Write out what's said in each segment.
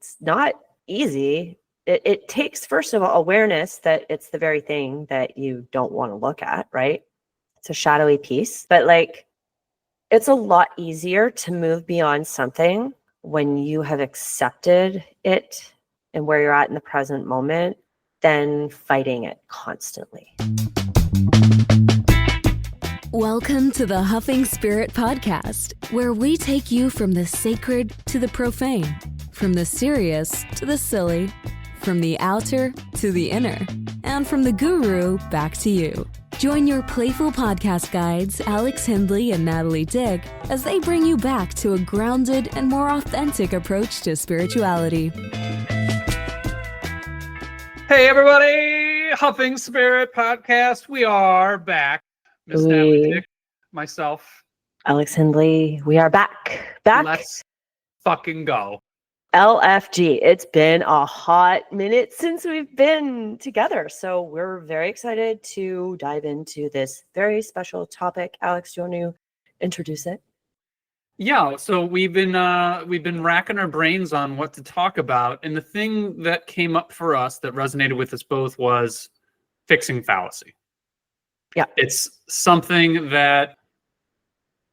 it's not easy. It takes, first of all, awareness that it's the very thing that you don't want to look at, right? It's a shadowy piece, but like, it's a lot easier to move beyond something when you have accepted it and where you're at in the present moment than fighting it constantly. Welcome to the Huffing Spirit Podcast, where we take you from the sacred to the profane, from the serious to the silly, from the outer to the inner, and from the guru back to you. Join your playful podcast guides, Alex Hindley and Natalie Dick, as they bring you back to a grounded and more authentic approach to spirituality. Hey everybody, Huffing Spirit Podcast. We are back. Miss Natalie Dick, myself, Alex Hindley. We are back. Let's fucking go. LFG. It's been a hot minute since we've been together. So we're very excited to dive into this very special topic. Alex, do you want to introduce it? Yeah, so we've been racking our brains on what to talk about. And the thing that came up for us that resonated with us both was fixing fallacy. Yeah. It's something that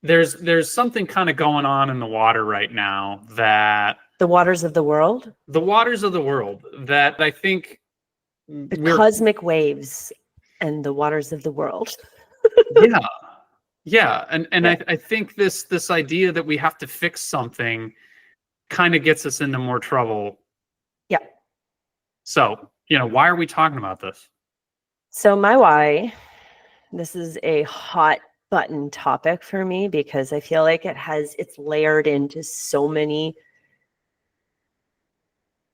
there's something kind of going on in the water right now that the waters of the world that I think the cosmic waves and the waters of the world. Yeah. And I think this idea that we have to fix something kind of gets us into more trouble. Yeah. So, why are we talking about this? So my why, this is a hot button topic for me because I feel like it's layered into so many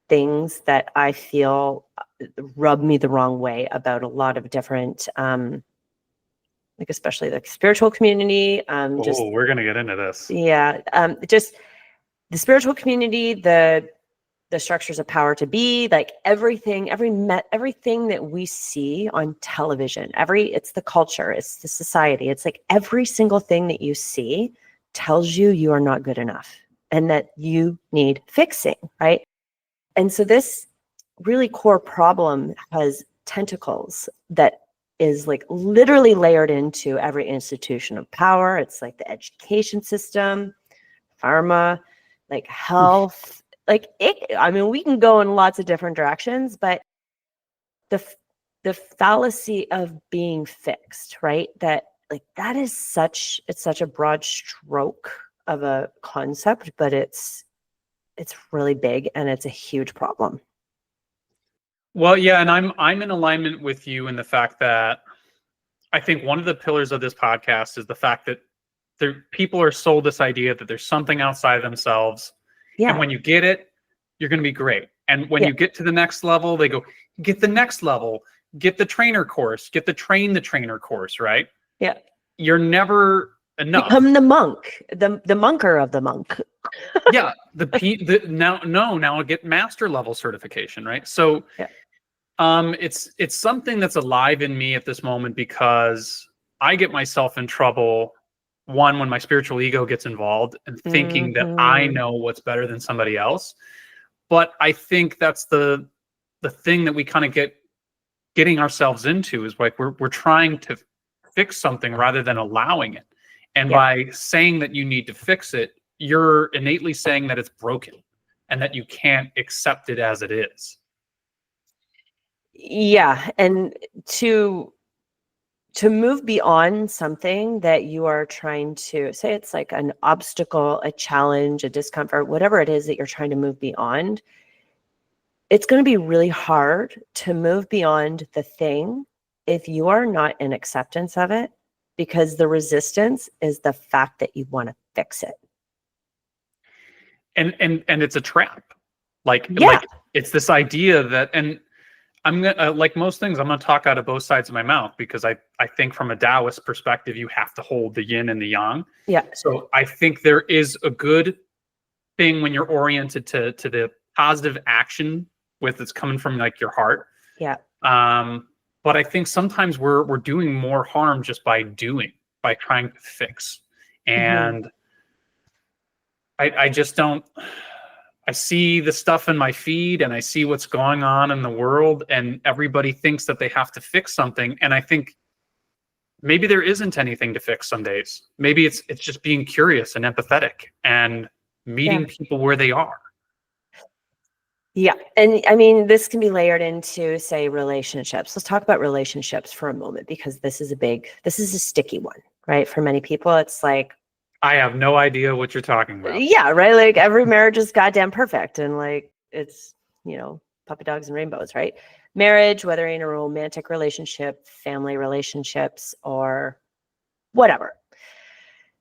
things that I feel rub me the wrong way about a lot of different, like especially the spiritual community. We're gonna get into this. Yeah, just the spiritual community, the structures of power to be, like everything that we see on television. It's the culture, it's the society. It's like every single thing that you see tells you are not good enough and that you need fixing, right? And so this really core problem has tentacles that is like literally layered into every institution of power. It's like the education system, pharma, like health, like we can go in lots of different directions, but the fallacy of being fixed, right? That is such a broad stroke of a concept, but it's really big and it's a huge problem. Well, yeah, and I'm in alignment with you in the fact that I think one of the pillars of this podcast is the fact that people are sold this idea that there's something outside themselves. Yeah. And when you get it, you're going to be great. And when you get to the next level, they go, get the next level, get the trainer course, get the train the trainer course, right? Yeah. You're never enough. Become the monk, the monker of the monk. Yeah. Now get master level certification, right? So it's something that's alive in me at this moment because I get myself in trouble, one, when my spiritual ego gets involved and thinking that I know what's better than somebody else. But I think that's the thing that we kind of getting ourselves into is like we're trying to fix something rather than allowing it. And by saying that you need to fix it, you're innately saying that it's broken and that you can't accept it as it is. Yeah. And to move beyond something that you are trying to say, it's like an obstacle, a challenge, a discomfort, whatever it is that you're trying to move beyond, it's going to be really hard to move beyond the thing if you are not in acceptance of it, because the resistance is the fact that you want to fix it. And it's a trap. Like it's this idea that, and I'm gonna like most things, I'm gonna talk out of both sides of my mouth because I think from a Taoist perspective, you have to hold the yin and the yang. Yeah. So I think there is a good thing when you're oriented to the positive action with it's coming from like your heart. Yeah. But I think sometimes we're doing more harm just by trying to fix. And I just don't I see the stuff in my feed and I see what's going on in the world, and everybody thinks that they have to fix something. And I think maybe there isn't anything to fix some days. Maybe it's just being curious and empathetic and meeting people where they are. Yeah. And I mean, this can be layered into, say, relationships. Let's talk about relationships for a moment, because this is a sticky one, right? For many people, it's like, I have no idea what you're talking about. Yeah, right. Like every marriage is goddamn perfect. And like it's, puppy dogs and rainbows, right? Marriage, whether in a romantic relationship, family relationships, or whatever.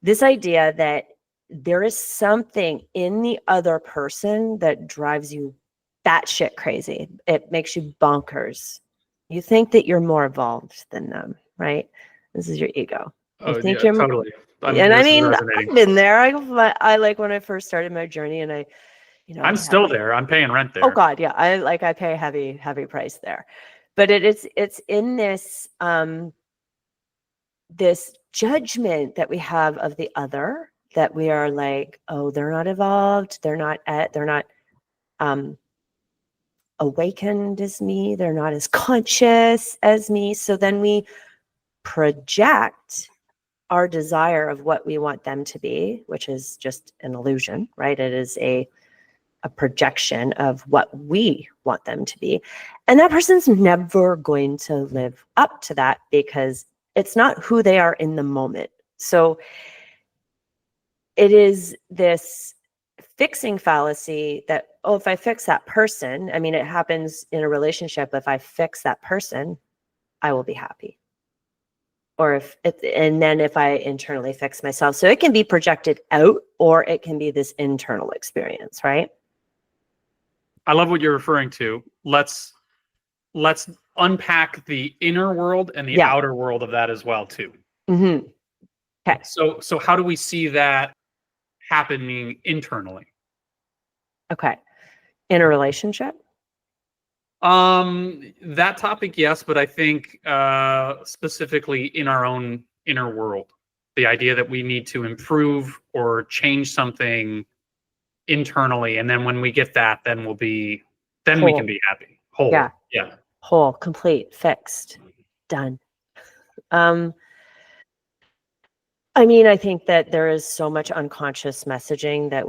This idea that there is something in the other person that drives you batshit crazy. It makes you bonkers. You think that you're more evolved than them, right? This is your ego. You think you're totally. And I mean, I've been there. I like when I first started my journey, and I'm still there. I'm paying rent there. Oh God, yeah. I pay a heavy price there, but it's in this this judgment that we have of the other, that we are like, oh, they're not evolved, they're not awakened as me, they're not as conscious as me. So then we project our desire of what we want them to be, which is just an illusion, right? It is a projection of what we want them to be. And that person's never going to live up to that, because it's not who they are in the moment. So it is this fixing fallacy that, oh, if I fix that person, I mean, it happens in a relationship. If I fix that person, I will be happy. Or and then if I internally fix myself. So it can be projected out, or it can be this internal experience, right? I love what you're referring to. Let's unpack the inner world and the outer world of that as well too. Mm-hmm. Okay. So how do we see that happening internally? Okay. In a relationship? That topic, yes, but I think specifically in our own inner world, the idea that we need to improve or change something internally, and then when we get that, then we can be happy. Whole. Yeah. Whole, complete, fixed, done. I mean, I think that there is so much unconscious messaging that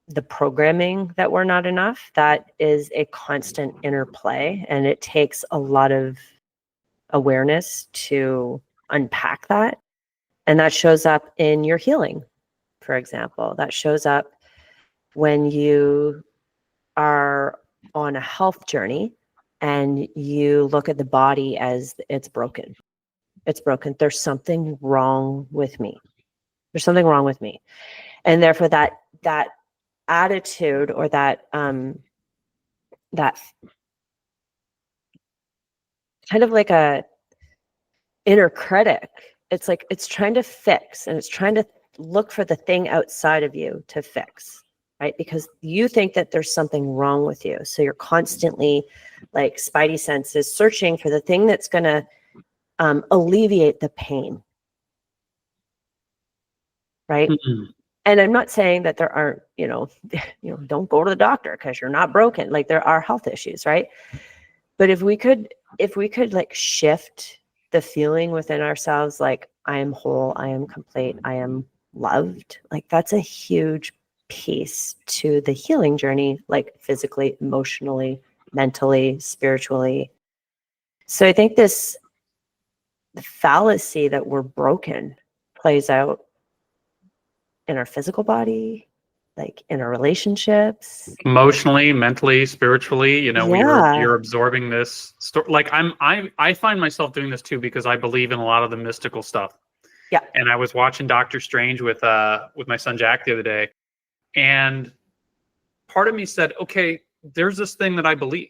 the programming that we're not enough, that is a constant interplay, and it takes a lot of awareness to unpack that. And that shows up in your healing, for example. That shows up when you are on a health journey and you look at the body as it's broken. It's broken. There's something wrong with me. There's something wrong with me. And therefore that attitude, or that kind of like a inner critic, it's like it's trying to fix, and it's trying to look for the thing outside of you to fix, right? Because you think that there's something wrong with you. So you're constantly, like, spidey senses searching for the thing that's going to alleviate the pain, right? Mm-hmm. And I'm not saying that there aren't, don't go to the doctor because you're not broken. Like, there are health issues, right? But if we could like shift the feeling within ourselves, like, I am whole, I am complete, I am loved, like, that's a huge piece to the healing journey, like physically, emotionally, mentally, spiritually. So I think the fallacy that we're broken plays out in our physical body, like in our relationships, emotionally, mentally, spiritually. You're absorbing this story. Like, I find myself doing this too, because I believe in a lot of the mystical stuff. Yeah. And I was watching Doctor Strange with my son Jack the other day, and part of me said, okay, there's this thing that I believe,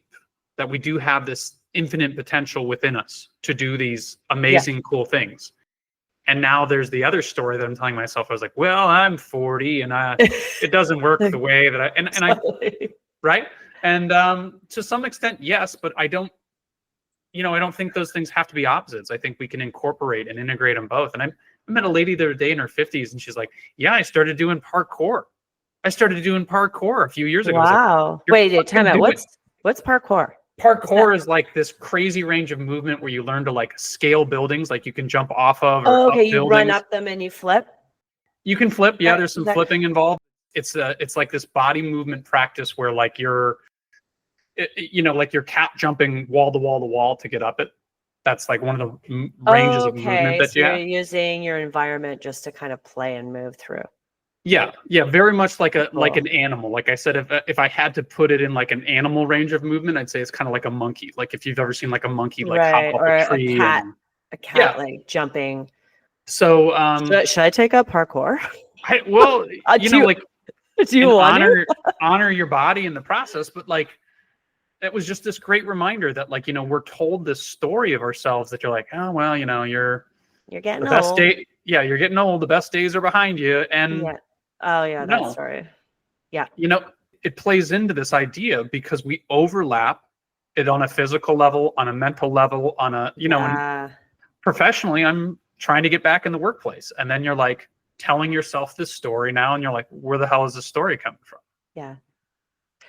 that we do have this infinite potential within us to do these amazing, cool things. And now there's the other story that I'm telling myself. I was like, well, I'm 40 and it doesn't work the way that I right. And to some extent, yes, but I don't think those things have to be opposites. I think we can incorporate and integrate them both. And I met a lady the other day in her 50s, and she's like, yeah, I started doing parkour. I started doing parkour a few years ago. Wow. Wait, time out. What's parkour? Parkour is like this crazy range of movement where you learn to like scale buildings, like you can jump off of or Oh, okay, up you buildings. run up them and you flip. You can flip. Yeah, there's some flipping involved. It's like this body movement practice where like you're cat jumping wall to wall to wall to get up it. That's like one of the ranges of movement that so you're using your environment just to kind of play and move through. Yeah, very much like an animal. Like I said, if I had to put it in like an animal range of movement, I'd say it's kind of like a monkey. Like if you've ever seen like a monkey like hop up a tree, a cat like jumping. So should I take up parkour? Do you want honor your body in the process, but like it was just this great reminder that like we're told this story of ourselves that you're like, oh well, you're getting the best old. You're getting old. The best days are behind you, and that story. Yeah, it plays into this idea because we overlap it on a physical level, on a mental level, on a and professionally, I'm trying to get back in the workplace, and then you're like telling yourself this story now, and you're like, where the hell is this story coming from? Yeah.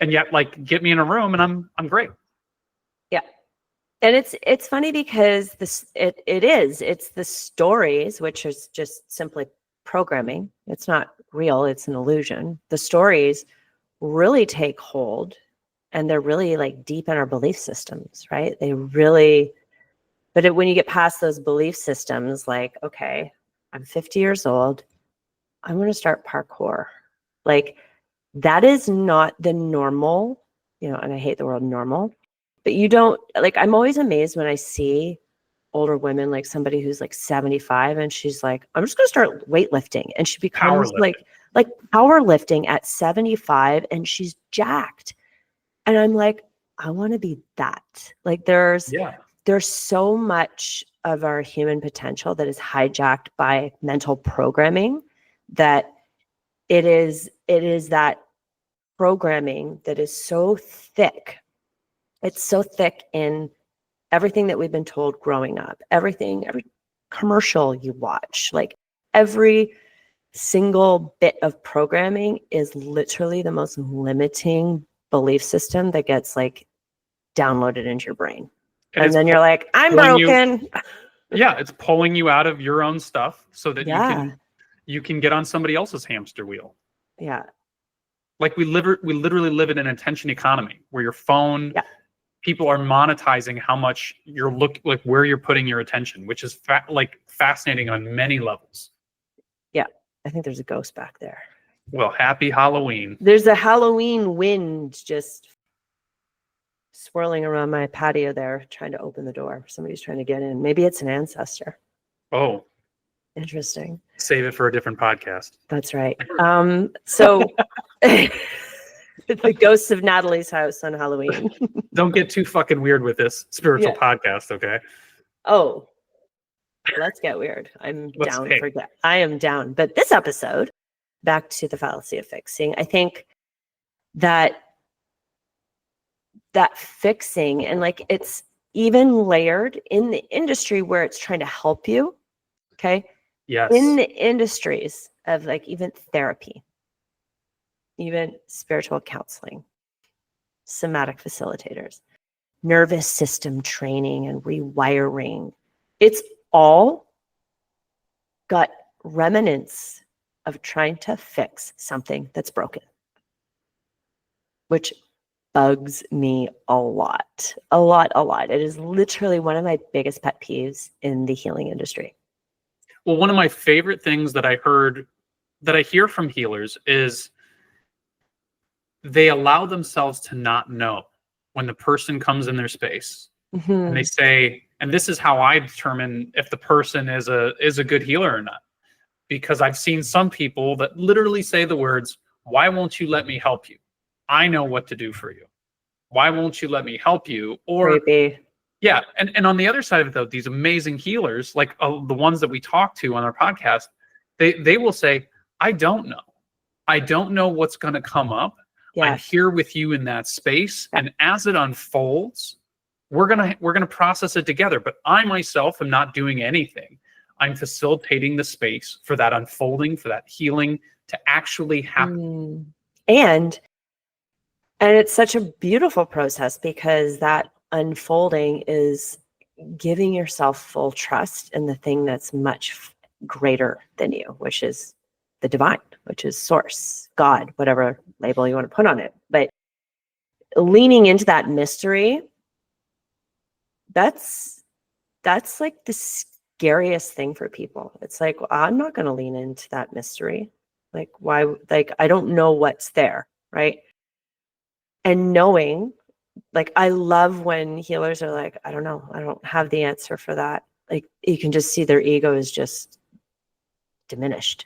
And yet, like, get me in a room, and I'm great. Yeah, and it's funny because it's the stories, which is just simply programming. It's not real; it's an illusion. The stories really take hold, and they're really like deep in our belief systems, right? They really, but when you get past those belief systems, like, okay, I'm 50 years old, I'm going to start parkour, like. That is not the normal, and I hate the word normal, but you don't like, I'm always amazed when I see older women, like somebody who's like 75 and she's like, I'm just going to start weightlifting. And she becomes like powerlifting at 75 and she's jacked. And I'm like, I want to be that. Like there's so much of our human potential that is hijacked by mental programming that it is that programming that is so thick. It's so thick in everything that we've been told growing up, every commercial you watch, like every single bit of programming is literally the most limiting belief system that gets like downloaded into your brain. And then you're like, I'm broken. It's pulling you out of your own stuff so that you can get on somebody else's hamster wheel. Yeah. Like we literally live in an attention economy where your phone, people are monetizing how much like where you're putting your attention, which is fascinating on many levels. Yeah. I think there's a ghost back there. Well, happy Halloween. There's a Halloween wind just swirling around my patio there, trying to open the door. Somebody's trying to get in. Maybe it's an ancestor. Oh. Interesting. Save it for a different podcast. That's right. So the ghosts of Natalie's house on Halloween. Don't get too fucking weird with this spiritual podcast, okay? Oh, let's get weird. I am down. But this episode, back to the fallacy of fixing, I think that fixing, and like it's even layered in the industry where it's trying to help you. Okay. Yes. In the industries of like even therapy, even spiritual counseling, somatic facilitators, nervous system training and rewiring, it's all got remnants of trying to fix something that's broken, which bugs me a lot. It is literally one of my biggest pet peeves in the healing industry. Well, one of my favorite things that I hear from healers is they allow themselves to not know when the person comes in their space. Mm-hmm. And they say, and this is how I determine if the person is a good healer or not. Because I've seen some people that literally say the words, why won't you let me help you? I know what to do for you. Why won't you let me help you? Or creepy. Yeah. And on the other side of it, though, these amazing healers, like the ones that we talk to on our podcast, they will say, I don't know. I don't know what's going to come up. Yes. I'm here with you in that space. Yeah. And as it unfolds, we're going to process it together. But I myself am not doing anything. I'm facilitating the space for that unfolding, for that healing to actually happen. And it's such a beautiful process because that unfolding is giving yourself full trust in the thing that's much greater than you, which is the divine, which is source, God, whatever label you want to put on it. But leaning into that mystery, that's like the scariest thing for people. It's like, well, I'm not going to lean into that mystery. Like, why? Like, I don't know what's there, right? And knowing, like, I love when healers are like, I don't know, I don't have the answer for that. Like, you can just see their ego is just diminished.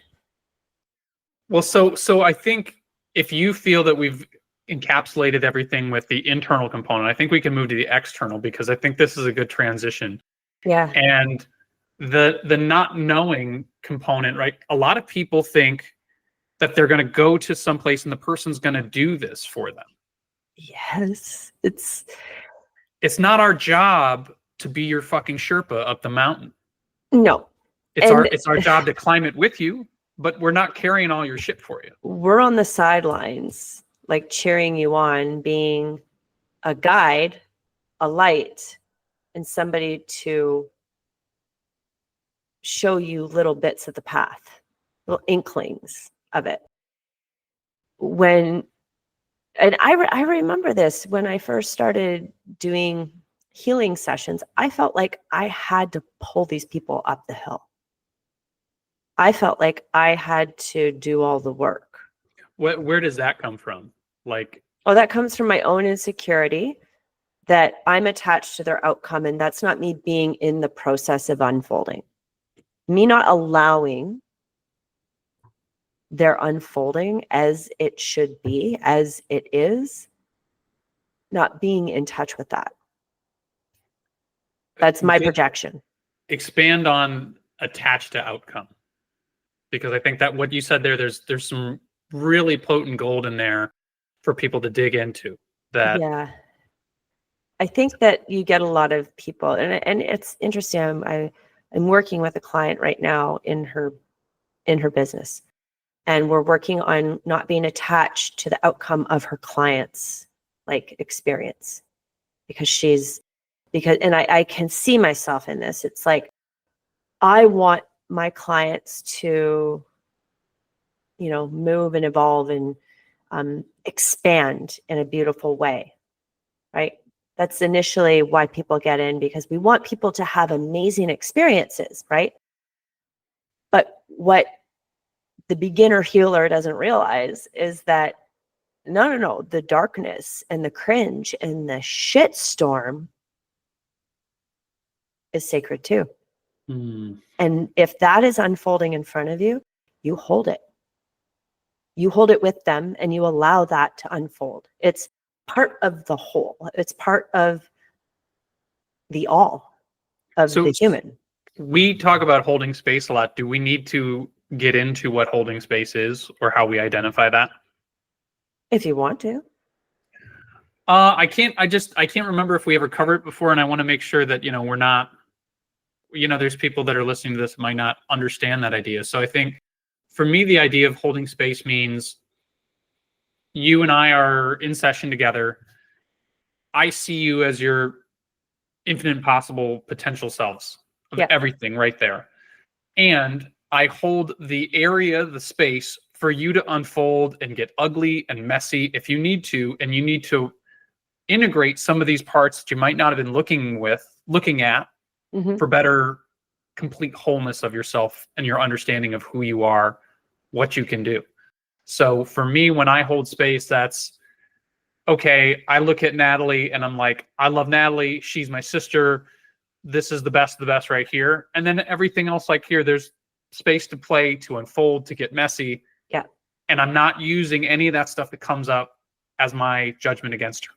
Well, so I think if you feel that we've encapsulated everything with the internal component, I think we can move to the external, because I think this is a good transition. Yeah. And the not knowing component, right? A lot of people think that they're going to go to some place and the person's going to do this for them. Yes. It's not our job to be your fucking Sherpa up the mountain. No. It's our job to climb it with you, but we're not carrying all your shit for you. We're on the sidelines, like cheering you on, being a guide, a light, and somebody to show you little bits of the path, little inklings of it. And I remember this when I first started doing healing sessions, I felt like I had to pull these people up the hill. I felt like I had to do all the work. Where does that come from? Like, oh, that comes from my own insecurity that I'm attached to their outcome, and that's not me being in the process of unfolding. Me not allowing their unfolding as it should be, as it is, not being in touch with that. That's my projection. Expand on attached to outcome, because I think that what you said there, there's some really potent gold in there for people to dig into. That, yeah, I think that you get a lot of people, and it's interesting. I'm working with a client right now in her business, and we're working on not being attached to the outcome of her client's like experience, because I can see myself in this. It's like, I want my clients to, move and evolve and expand in a beautiful way, right? That's initially why people get in, because we want people to have amazing experiences, right? But what the beginner healer doesn't realize is that no, the darkness and the cringe and the shit storm is sacred too. And if that is unfolding in front of you, you hold it. You hold it with them and you allow that to unfold. It's part of the whole. It's part of the all of the human. We talk about holding space a lot. Do we need to get into what holding space is or how we identify that? If you want to. I can't remember if we ever covered it before, and I want to make sure that, we're not, there's people that are listening to this that might not understand that idea. So I think for me, the idea of holding space means you and I are in session together. I see you as your infinite possible potential selves of everything right there. And I hold the area, the space for you to unfold and get ugly and messy if you need to, and you need to integrate some of these parts that you might not have been looking at for better complete wholeness of yourself and your understanding of who you are, what you can do. So for me, when I hold space, that's okay. I look at Natalie and I'm like, I love Natalie. She's my sister. This is the best of the best right here. And then everything else, like here, there's space to play, to unfold, to get messy. Yeah. And I'm not using any of that stuff that comes up as my judgment against her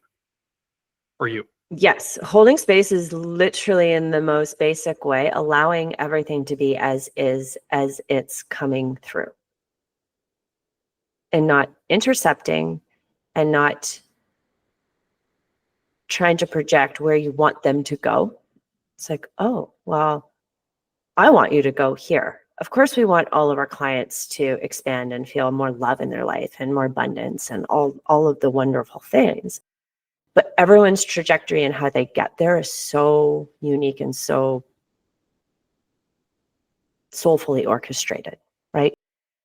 or you. Yes. Holding space is literally, in the most basic way, allowing everything to be as is, as it's coming through. And not intercepting and not trying to project where you want them to go. It's like, oh, well, I want you to go here. of course, we want all of our clients to expand and feel more love in their life and more abundance and all of the wonderful things. But everyone's trajectory and how they get there is so unique and so soulfully orchestrated, right?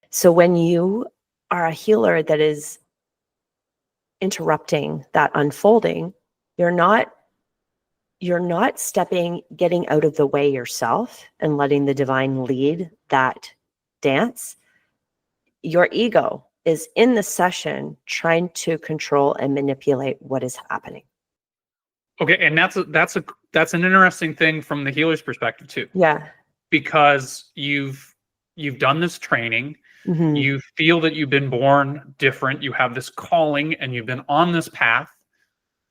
So when you are a healer that is interrupting that unfolding, you're not getting out of the way yourself and letting the divine lead that dance. Your ego is in the session trying to control and manipulate what is happening. Okay, and that's an interesting thing from the healer's perspective too. Yeah. Because you've done this training, Mm-hmm. you feel that you've been born different, you have this calling and you've been on this path.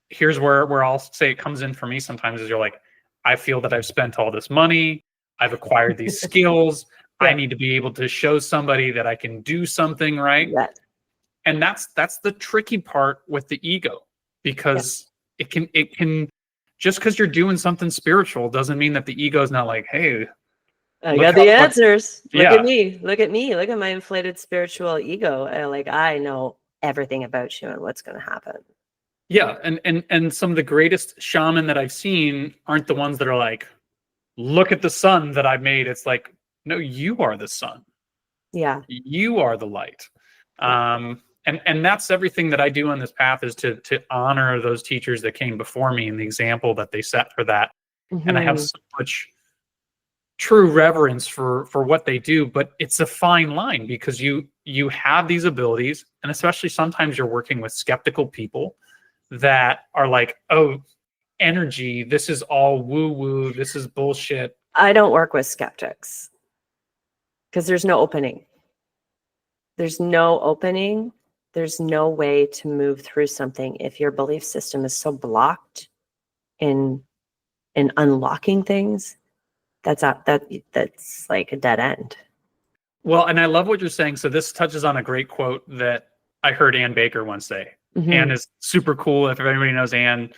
Here's where I'll say it comes in for me sometimes is you're like, I feel that I've spent all this money, I've acquired these skills, Yeah. I need to be able to show somebody that I can do something, right? Yeah. And that's the tricky part with the ego, because it can just because you're doing something spiritual doesn't mean that the ego is not like, hey, I look got how the fuck- answers. Look Yeah. at me. Look at me. Look at my inflated spiritual ego. I know everything about you and what's going to happen. Yeah, and some of the greatest shaman that I've seen aren't the ones that are like, look at the sun that I've made. It's like, no, you are the sun. Yeah. You are the light. And that's everything that I do on this path is to honor those teachers that came before me and the example that they set for that. Mm-hmm. And I have so much true reverence for what they do, but it's a fine line because you have these abilities, and especially sometimes you're working with skeptical people that are like, oh, energy, this is all woo-woo, this is bullshit. I don't work with skeptics because there's no opening. There's no opening. There's no way to move through something if your belief system is so blocked in unlocking things. That's like a dead end. Well, and I love what you're saying. So this touches on a great quote that I heard Ann Baker once say. Mm-hmm. Ann is super cool. If anybody knows Ann,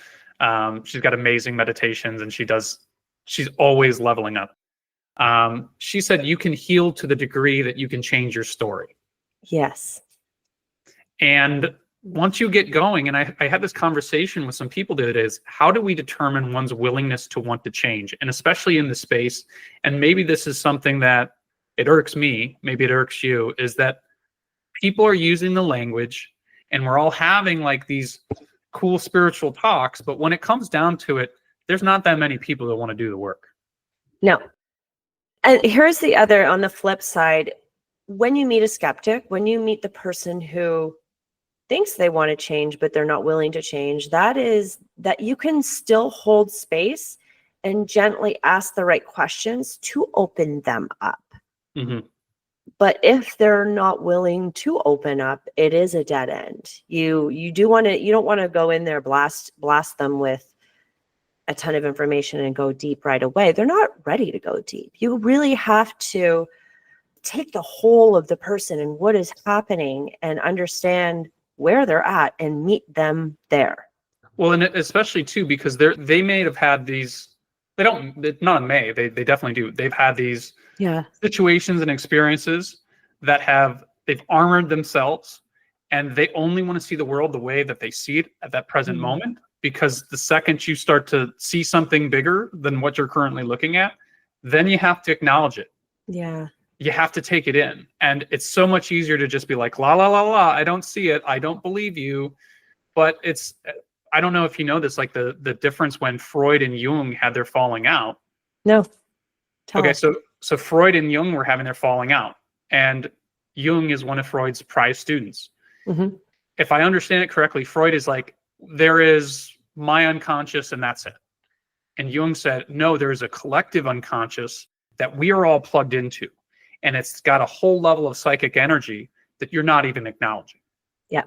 she's got amazing meditations and she's always leveling up. She said, you can heal to the degree that you can change your story. Yes. And once you get going, and I had this conversation with some people the other day, is how do we determine one's willingness to want to change? And especially in the space, and maybe this is something that it irks me, maybe it irks you, is that people are using the language and we're all having like these cool spiritual talks, but when it comes down to it, there's not that many people that want to do the work. No. And here's the other, on the flip side, when you meet a skeptic, when you meet the person who thinks they want to change, but they're not willing to change, that you can still hold space and gently ask the right questions to open them up. Mm-hmm. But if they're not willing to open up, it is a dead end. You don't want to go in there, blast them with a ton of information and go deep right away. They're not ready to go deep. You really have to take the whole of the person and what is happening and understand where they're at and meet them there. Well, and especially too, because they may have had these, they definitely do. They've had these situations and experiences that they've armored themselves, and they only want to see the world the way that they see it at that present moment. Because the second you start to see something bigger than what you're currently looking at, then you have to acknowledge it. Yeah. You have to take it in. And it's so much easier to just be like, la, la, la, la, I don't see it. I don't believe you. But I don't know if you know this, like the difference when Freud and Jung had their falling out. No. Okay, so Freud and Jung were having their falling out. And Jung is one of Freud's prized students. Mm-hmm. If I understand it correctly, Freud is like, there is my unconscious and that's it. And Jung said, no, there is a collective unconscious that we are all plugged into. And it's got a whole level of psychic energy that you're not even acknowledging. Yeah.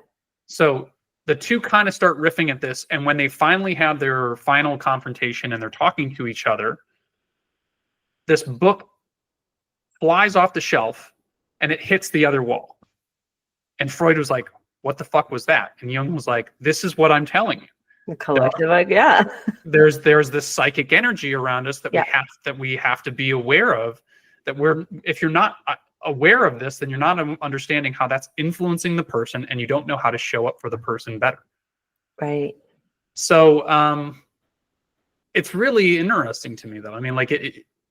So the two kind of start riffing at this. And when they finally have their final confrontation and they're talking to each other, this book flies off the shelf and it hits the other wall. And Freud was like, what the fuck was that? And Jung was like, this is what I'm telling you. The collective, there's There's this psychic energy around us that we have to be aware of, if you're not aware of this, then you're not understanding how that's influencing the person, and you don't know how to show up for the person better. Right. So it's really interesting to me, though. I mean, like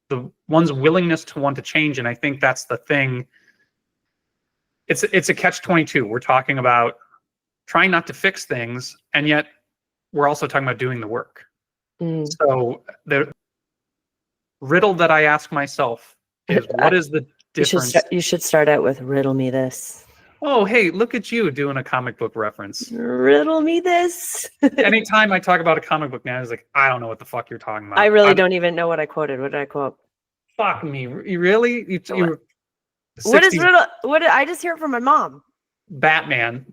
the one's willingness to want to change, and I think that's the thing. It's a catch-22. We're talking about trying not to fix things, and yet we're also talking about doing the work. So the riddle that I ask myself is, what is the difference? You should start out with riddle me this. Oh, hey, look at you doing a comic book reference. Riddle me this. Anytime I talk about a comic book now, it's like, I don't know what the fuck you're talking about. I really don't even know what I quoted. What did I quote? Fuck me. You really? What is riddle? What did I just hear it from my mom? Batman.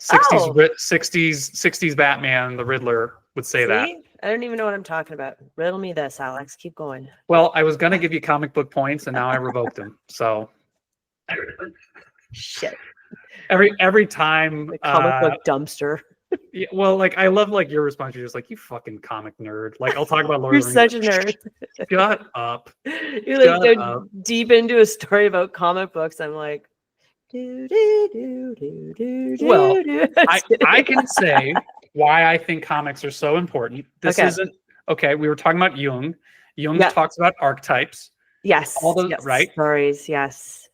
60s Batman, the Riddler would say that. I don't even know what I'm talking about. Riddle me this, Alex. Keep going. Well, I was going to give you comic book points, and now I revoked them. So shit. Every time the comic book dumpster. Yeah, well, like I love like your response. You're just like, you fucking comic nerd. Like I'll talk about Lord You're of the Rings. such a nerd. Shut up. You like go deep into a story about comic books. I'm like, well, I can say why I think comics are so important. This isn't okay. We were talking about Jung. Jung talks about archetypes. Yes. All those right stories. Yes.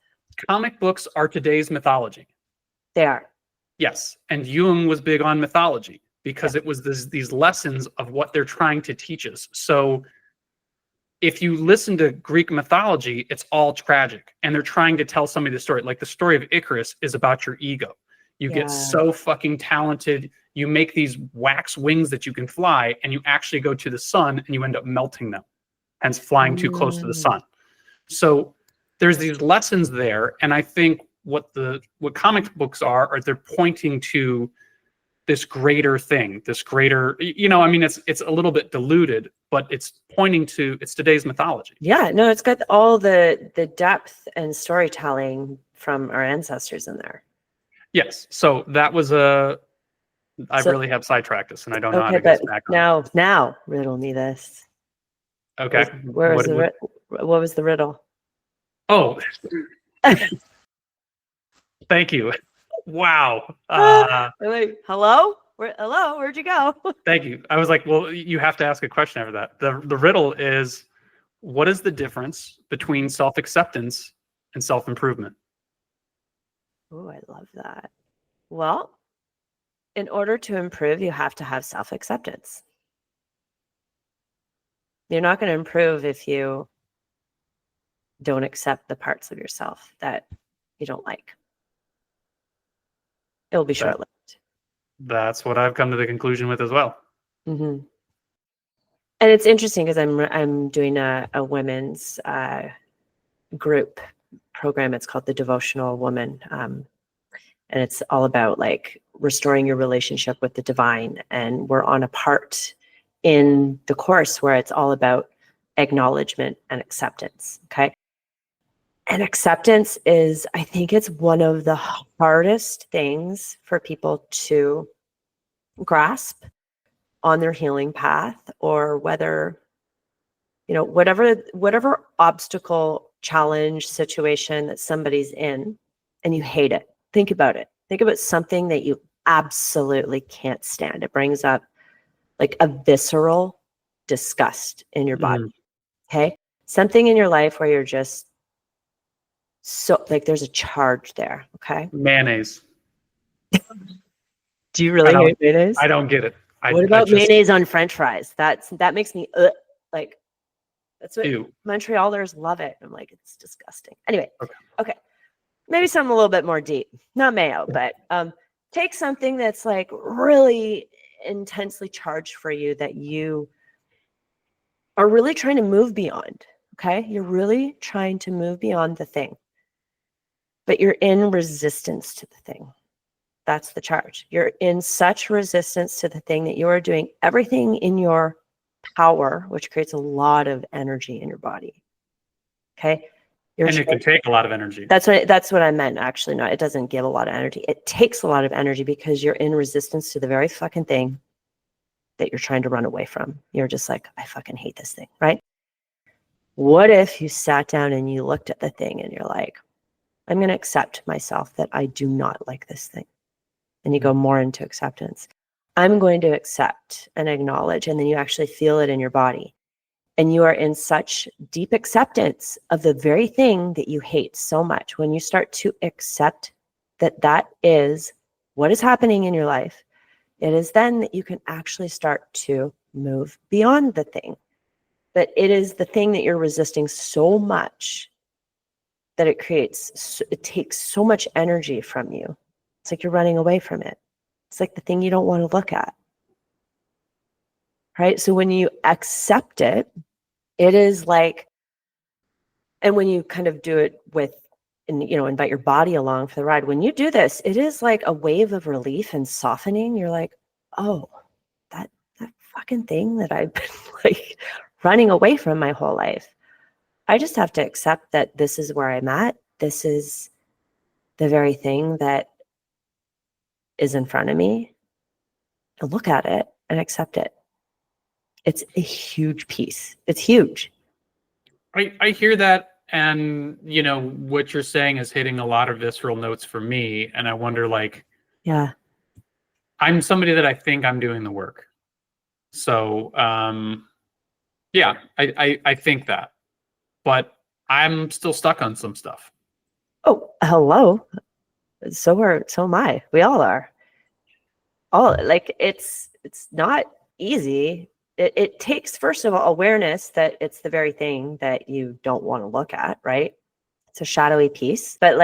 Comic books are today's mythology. They are. Yes, and Jung was big on mythology because it was these lessons of what they're trying to teach us. So if you listen to Greek mythology, it's all tragic, and they're trying to tell somebody the story. Like the story of Icarus is about your ego. You get so fucking talented, you make these wax wings that you can fly, and you actually go to the sun and you end up melting them, hence flying too close to the sun. So there's these lessons there, and I think what comic books are they're pointing to this greater thing, this greater, I mean, it's a little bit diluted, but it's pointing to, it's today's mythology. Yeah, no, it's got all the depth and storytelling from our ancestors in there. Yes. So that was I really have sidetracked us, and I don't know how to get back on. Now riddle me this. Okay. What was the riddle? Oh, thank you. Wow. Wait, hello? Where'd you go? Thank you. I was like, well, you have to ask a question after that. The riddle is, what is the difference between self-acceptance and self-improvement? Oh, I love that. Well, in order to improve, you have to have self-acceptance. You're not going to improve if you don't accept the parts of yourself that you don't like. It'll be short-lived. That's what I've come to the conclusion with as well. Mm-hmm. And it's interesting because I'm doing a women's group program. It's called the Devotional Woman, and it's all about like restoring your relationship with the divine. And we're on a part in the course where it's all about acknowledgement and acceptance. Okay. And acceptance is, I think it's one of the hardest things for people to grasp on their healing path, or whether, whatever obstacle, challenge, situation that somebody's in and you hate it. Think about it. Think about something that you absolutely can't stand. It brings up like a visceral disgust in your body. Okay. Something in your life where you're just, so like there's a charge there. Okay. Mayonnaise. Do you really hate mayonnaise? I don't get it. What about mayonnaise on French fries? That makes me like, that's what Montrealers love it. I'm like, it's disgusting. Anyway. Okay. Maybe something a little bit more deep, not mayo, but take something that's like really intensely charged for you that you are really trying to move beyond. Okay. You're really trying to move beyond the thing, but you're in resistance to the thing. That's the charge. You're in such resistance to the thing that you are doing everything in your power, which creates a lot of energy in your body. Okay. And it can take a lot of energy. That's what I meant. Actually, no, it doesn't give a lot of energy. It takes a lot of energy because you're in resistance to the very fucking thing that you're trying to run away from. You're just like, I fucking hate this thing, right? What if you sat down and you looked at the thing and you're like, I'm going to accept myself that I do not like this thing. And you go more into acceptance. I'm going to accept and acknowledge, and then you actually feel it in your body. And you are in such deep acceptance of the very thing that you hate so much. When you start to accept that that is what is happening in your life, it is then that you can actually start to move beyond the thing. That it is the thing that you're resisting so much that it takes so much energy from you. It's like you're running away from it. It's like the thing you don't want to look at. Right? So when you accept it, it is like, and when you kind of do it and invite your body along for the ride, when you do this, it is like a wave of relief and softening. You're like, oh, that fucking thing that I've been like running away from my whole life. I just have to accept that this is where I'm at. This is the very thing that is in front of me, and look at it and accept it. It's a huge piece. It's huge. I hear that. And, what you're saying is hitting a lot of visceral notes for me. And I wonder, yeah, I'm somebody that I think I'm doing the work. So, yeah, I think that. But I'm still stuck on some stuff. Oh, hello. So am I. We all are. It's not easy. It takes, first of all, awareness that it's the very thing that you don't want to look at, right? It's a shadowy piece. But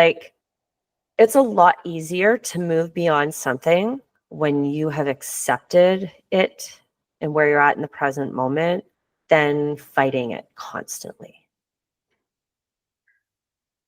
it's a lot easier to move beyond something when you have accepted it and where you're at in the present moment than fighting it constantly.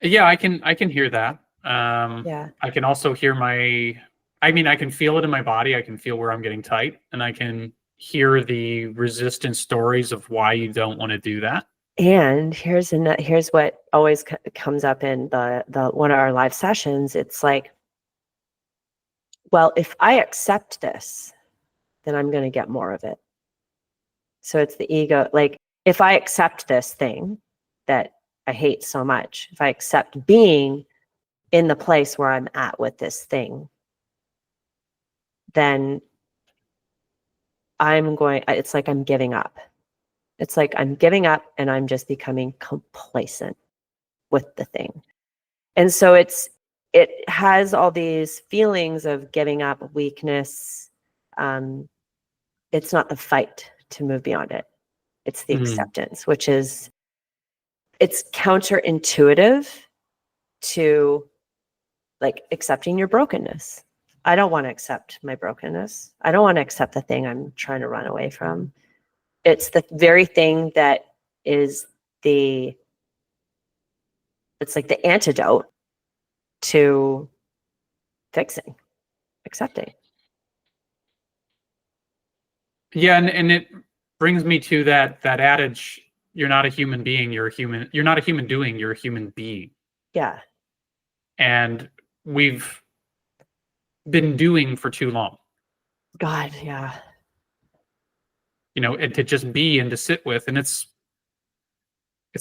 Yeah, I can hear that. Yeah. I can also hear I can feel it in my body. I can feel where I'm getting tight, and I can hear the resistant stories of why you don't want to do that. And here's what always comes up in the one of our live sessions. It's like, well, if I accept this, then I'm going to get more of it. So it's the ego. Like, if I accept this thing that I hate so much, if I accept being in the place where I'm at with this thing, then it's like I'm giving up. It's like I'm giving up and I'm just becoming complacent with the thing. And so it has all these feelings of giving up, weakness. It's not the fight to move beyond it. It's the acceptance, which is, it's counterintuitive to accepting your brokenness. I don't want to accept my brokenness. I don't want to accept the thing I'm trying to run away from. It's the very thing that is it's like the antidote to fixing, accepting. Yeah, and it brings me to that adage, you're not a human being, you're not a human doing, you're a human being. Yeah. And we've been doing for too long. God, yeah. And to just be and to sit with, and it's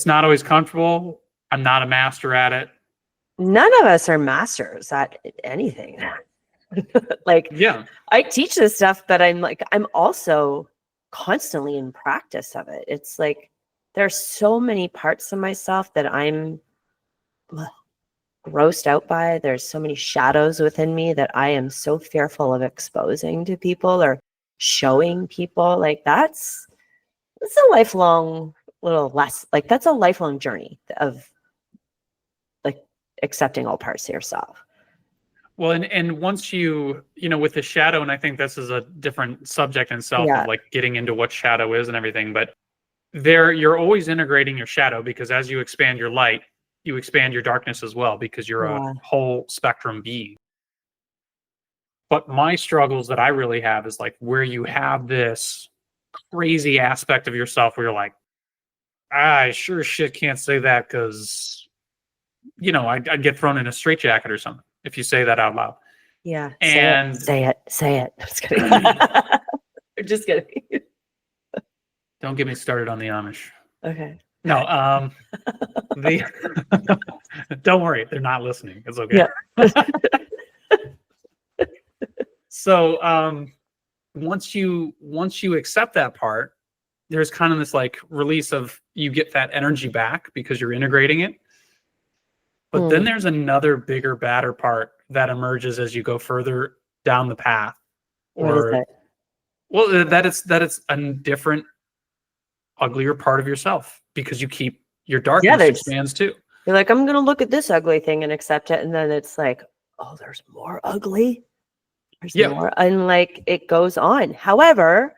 not always comfortable. I'm not a master at it. None of us are masters at anything. Yeah, I teach this stuff, but I'm also constantly in practice of it. It's like there's so many parts of myself that I'm grossed out by. There's so many shadows within me that I am so fearful of exposing to people or showing people. That's a lifelong that's a lifelong journey of accepting all parts of yourself. Well, and once with the shadow, and I think this is a different subject in itself, Yeah. of getting into what shadow is and everything, but you're always integrating your shadow, because as you expand your light, you expand your darkness as well, because you're a whole spectrum being. But my struggles that I really have is where you have this crazy aspect of yourself where you're like, I sure shit can't say that, because I'd get thrown in a straitjacket or something if you say that out loud. Yeah. And say it. I'm just kidding. I'm just kidding. Don't get me started on the Amish. Okay. No, the don't worry, they're not listening. It's okay. Yeah. So once you accept that part, there's kind of this like release of you get that energy back because you're integrating it. But then there's another bigger, badder part that emerges as you go further down the path. What is it? Well, that it's a different, uglier part of yourself because you keep your darkness expands too. You're like, I'm gonna look at this ugly thing and accept it, and then it's like, oh, there's more ugly. There's more, and like it goes on. However,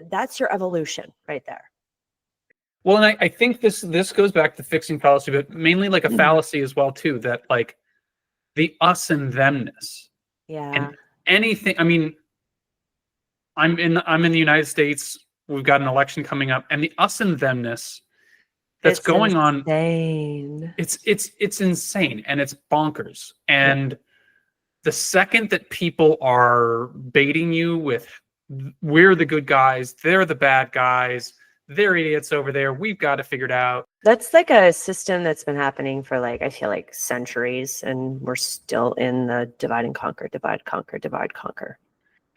that's your evolution right there. Well, and I think this goes back to fixing fallacy, but mainly like a fallacy as well too. That like the us and themness. Yeah. And anything. I mean, I'm in the United States. We've got an election coming up, and the us and themness that's going on. It's insane, and it's bonkers. And the second that people are baiting you with, we're the good guys, they're the bad guys, they're idiots over there, we've got to figure it out. That's like a system that's been happening for like, I feel like centuries, and we're still in the divide and conquer, divide, conquer, divide, conquer.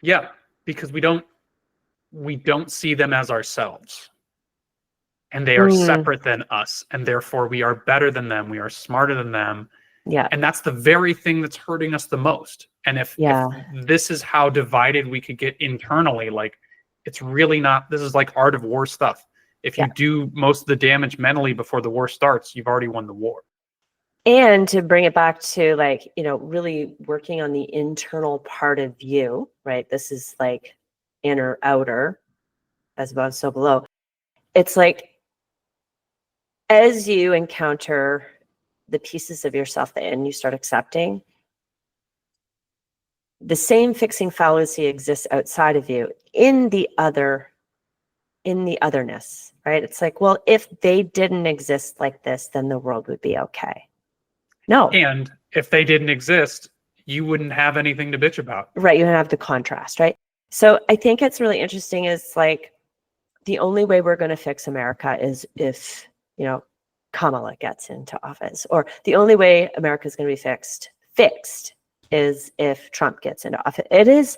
Yeah, because we don't see them as ourselves. And they are separate than us, and therefore we are better than them, we are smarter than them. Yeah. And that's the very thing that's hurting us the most. And if this is how divided we could get internally, like it's really not, this is like art of war stuff. If you do most of the damage mentally before the war starts, you've already won the war. And to bring it back to like, really working on the internal part of you, right? This is like inner, outer, as above, so below. It's like, as you encounter the pieces of yourself and you start accepting, the same fixing fallacy exists outside of you in the otherness, right? It's like, well, if they didn't exist like this, then the world would be okay. No. And if they didn't exist, you wouldn't have anything to bitch about. Right. You have the contrast, right? So I think it's really interesting is like the only way we're going to fix America is if, Kamala gets into office, or the only way America is going to be fixed is if Trump gets into office. It is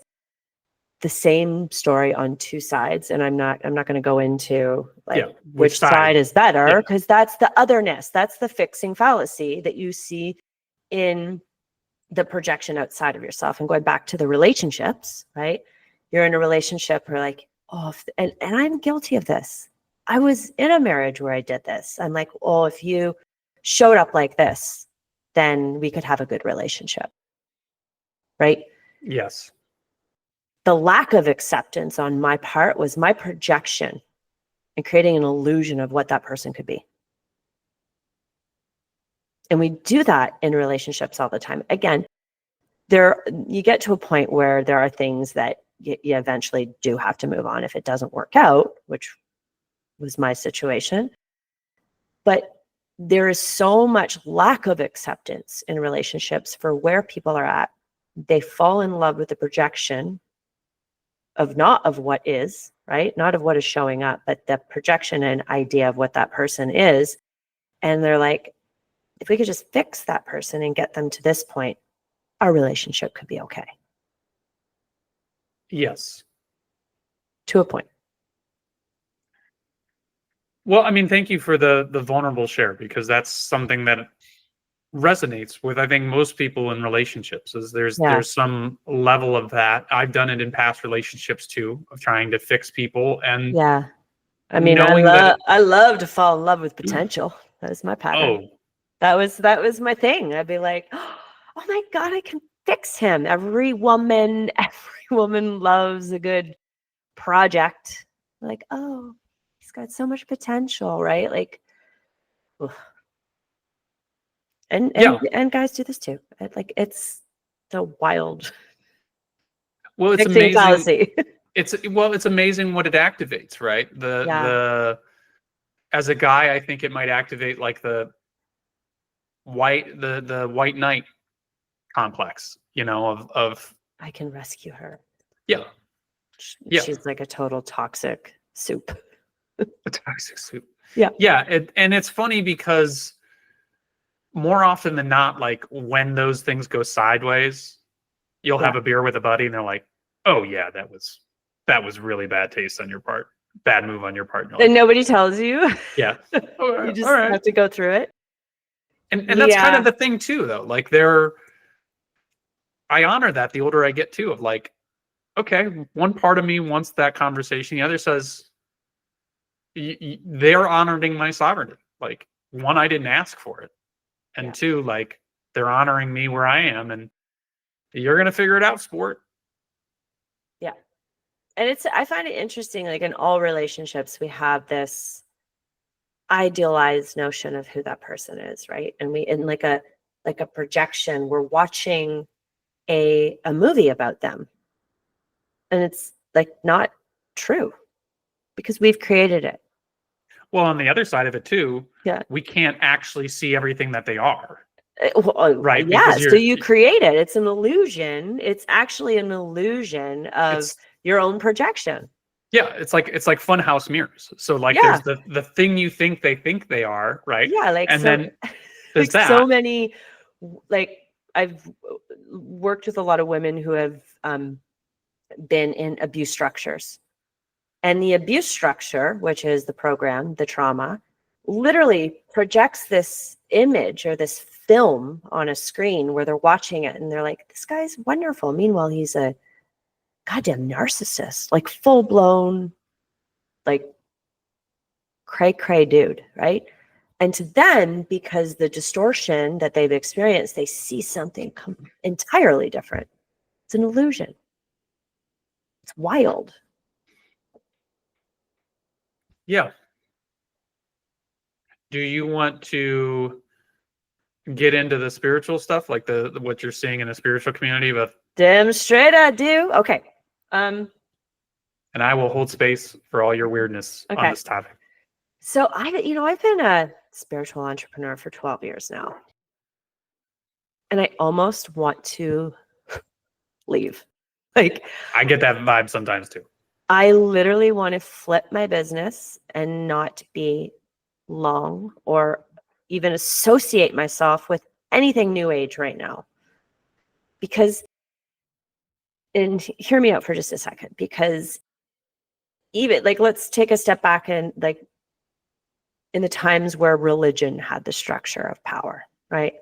the same story on two sides, and I'm not going to go into like which side is better, because that's the otherness, that's the fixing fallacy that you see in the projection outside of yourself. And going back to the relationships, right? You're in a relationship where like, and I'm guilty of this. I was in a marriage where I did this. I'm like, oh, if you showed up like this, then we could have a good relationship. Right? Yes. The lack of acceptance on my part was my projection and creating an illusion of what that person could be. And we do that in relationships all the time. Again, you get to a point where there are things that you eventually do have to move on if it doesn't work out, which was my situation. But there is so much lack of acceptance in relationships for where people are at. They fall in love with the projection of not of what is, right? Not of what is showing up, but the projection and idea of what that person is. And they're like, if we could just fix that person and get them to this point, our relationship could be okay. Yes. To a point. Well, I mean, thank you for the vulnerable share, because that's something that resonates with, I think, most people in relationships. Is there's some level of that. I've done it in past relationships too, of trying to fix people. And I mean, I love to fall in love with potential. That is my pattern. That was my thing. I'd be like, oh my God, I can fix him. Every woman loves a good project. Like, oh, he's got so much potential, right? Like, and guys do this too. Like, it's the wild. Well, it's amazing. Fallacy. It's amazing what it activates, right? As a guy, I think it might activate like the white knight complex, of I can rescue her. Yeah. She's like a total toxic soup. A toxic soup. Yeah. Yeah. And it's funny because more often than not, like when those things go sideways, you'll have a beer with a buddy and they're like, oh yeah, that was really bad taste on your part. Bad move on your part. And, And nobody tells you. Yeah. You just have to go through it. And that's kind of the thing too, though. Like I honor that the older I get too, of like, okay, one part of me wants that conversation. The other says they're honoring my sovereignty. Like, one, I didn't ask for it. And two, like, they're honoring me where I am, and you're going to figure it out, sport. Yeah. And I find it interesting, like in all relationships, we have this idealized notion of who that person is, right? And in like a projection, we're watching a movie about them. And it's like not true because we've created it. Well, on the other side of it too, we can't actually see everything that they are. Right? Yeah. So you create it. It's an illusion. It's actually an illusion of your own projection. Yeah, it's like funhouse mirrors. So like there's the thing you think they are, right? Yeah, like and then there's like so many, like I've worked with a lot of women who have been in abuse structures. And the abuse structure, which is the program, the trauma, literally projects this image or this film on a screen where they're watching it and they're like, this guy's wonderful. Meanwhile, he's a goddamn narcissist, like full blown, like cray dude, right? And to them, because the distortion that they've experienced, they see something entirely different. It's an illusion. It's wild. Yeah. Do you want to get into the spiritual stuff, like what you're seeing in the spiritual community? With damn straight I do. Okay. And I will hold space for all your weirdness on this topic. So I've been a spiritual entrepreneur for 12 years now. And I almost want to leave. Like, I get that vibe sometimes too. I literally want to flip my business and not be long or even associate myself with anything new age right now. Because, and hear me out for just a second, because even like, let's take a step back and like in the times where religion had the structure of power, right?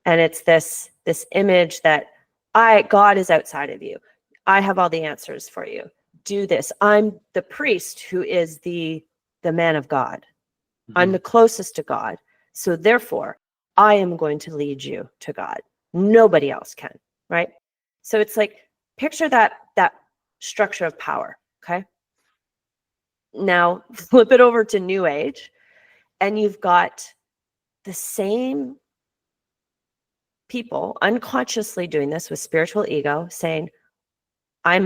And it's this image that God is outside of you. I have all the answers for you. Do this. I'm the priest who is the man of God. Mm-hmm. I'm the closest to God. So therefore, I am going to lead you to God. Nobody else can, right? So it's like, picture that structure of power, okay? Now, flip it over to New Age, and you've got the same people unconsciously doing this with spiritual ego, saying, I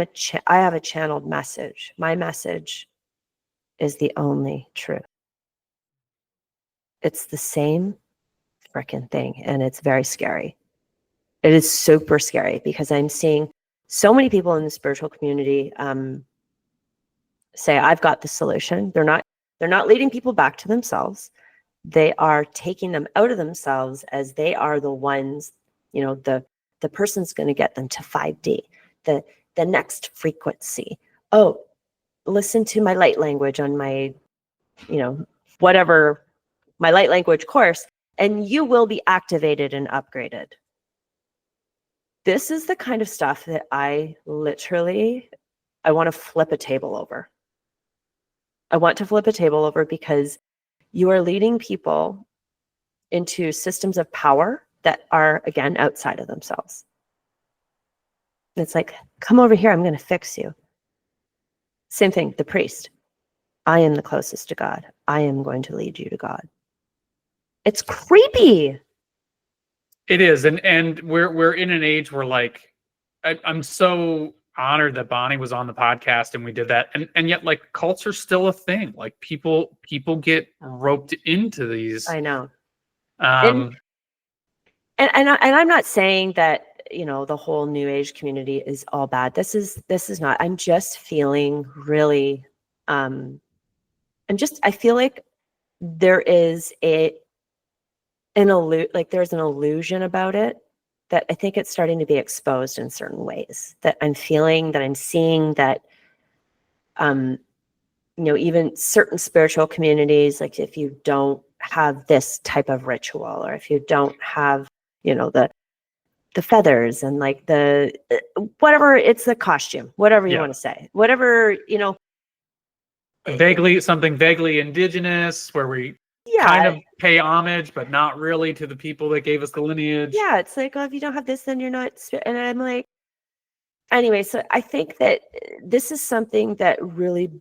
have a channeled message. My message is the only truth. It's the same freaking thing, and it's very scary. It is super scary because I'm seeing so many people in the spiritual community say, I've got the solution. They're not leading people back to themselves. They are taking them out of themselves as they are the ones, the person's going to get them to 5D, the next frequency. Oh, listen to my light language on my, whatever, my light language course, and you will be activated and upgraded. This is the kind of stuff that I want to flip a table over. I want to flip a table over because you are leading people into systems of power that are, again, outside of themselves. It's like, come over here, I'm going to fix you. Same thing, the priest. I am the closest to God. I am going to lead you to God. It's creepy. It is, and we're in an age where, like, I'm so honored that Bonnie was on the podcast and we did that, and yet, like, cults are still a thing. Like, people get roped into these. I know. And I'm not saying that the whole New Age community is all bad. This is not. I'm just feeling really I feel like there is there's an illusion about it that I think it's starting to be exposed in certain ways, that I'm feeling, that I'm seeing, that, even certain spiritual communities, like if you don't have this type of ritual, or if you don't have, the feathers and like the whatever, it's the costume, whatever you want to say, whatever, something vaguely indigenous, where we yeah, kind of pay homage, but not really, to the people that gave us the lineage. Yeah, it's like, oh, if you don't have this, then you're not. And I'm like, anyway, so I think that this is something that really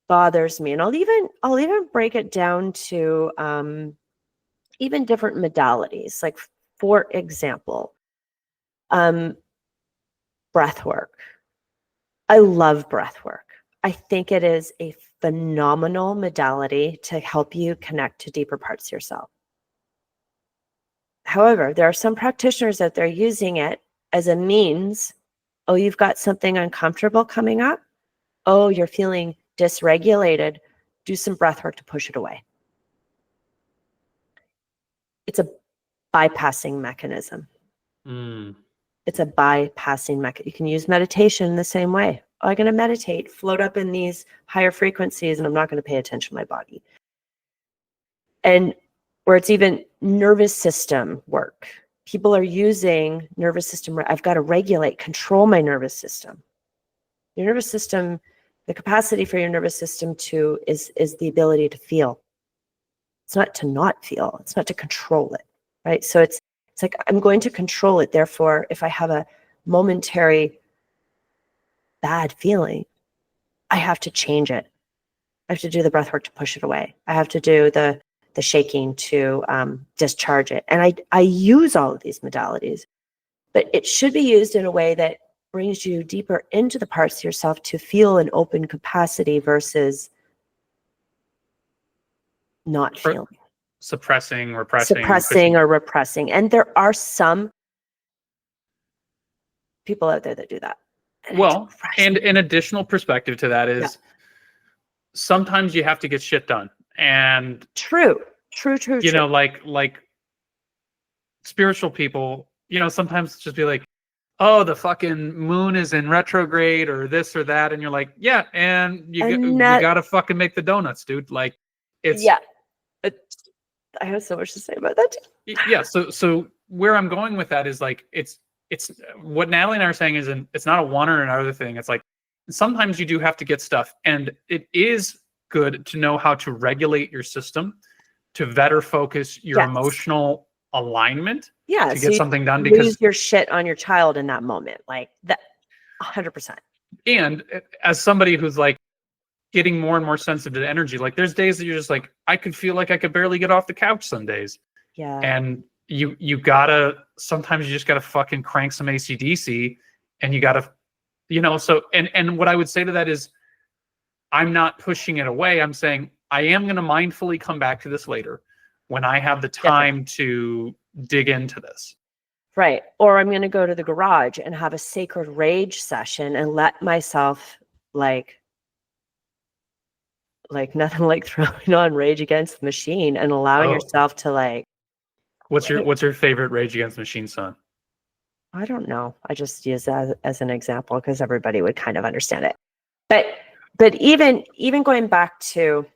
bothers me, and I'll even break it down to even different modalities. Like, for example, breath work. I love breath work. I think it is a phenomenal modality to help you connect to deeper parts of yourself. However, there are some practitioners that they're using it as a means. Oh, you've got something uncomfortable coming up. Oh, you're feeling dysregulated. Do some breath work to push it away. It's a bypassing mechanism. It's a bypassing mechanism. You can use meditation in the same way. Oh, I'm going to meditate, float up in these higher frequencies, and I'm not going to pay attention to my body. And where it's even nervous system work. People are using nervous system. I've got to control my nervous system. Your nervous system, the capacity for your nervous system is the ability to feel. It's not to not feel. It's not to control it, right? So it's like, I'm going to control it. Therefore, if I have a momentary bad feeling, I have to change it. I have to do the breath work to push it away. I have to do the shaking to discharge it. And I use all of these modalities, but it should be used in a way that brings you deeper into the parts of yourself to feel an open capacity versus not feeling. Suppressing, or repressing. And there are some people out there that do that. And an additional perspective to that is sometimes you have to get shit done. And true. Like spiritual people, sometimes just be like, oh, the fucking moon is in retrograde or this or that. And you're like, yeah. And you got to fucking make the donuts, dude. Like it's, I have so much to say about that too. Yeah. So where I'm going with that is like, it's what Natalie and I are saying is, it's not a one or another thing. It's like, sometimes you do have to get stuff, and it is good to know how to regulate your system to better focus your emotional alignment to get something done, because lose your shit on your child in that moment, like that 100%. And as somebody who's like getting more and more sensitive to energy, like there's days that you're just like, I could feel like I could barely get off the couch some days. Yeah. And you gotta, sometimes you just gotta fucking crank some AC/DC, and you gotta, so, and what I would say to that is, I'm not pushing it away. I'm saying I am going to mindfully come back to this later when I have the time to dig into this. Right. Or I'm going to go to the garage and have a sacred rage session and let myself like nothing like throwing on Rage Against the Machine and allowing yourself to like. What's your favorite Rage Against the Machine song? I don't know. I just use that as an example because everybody would kind of understand it. But even going back to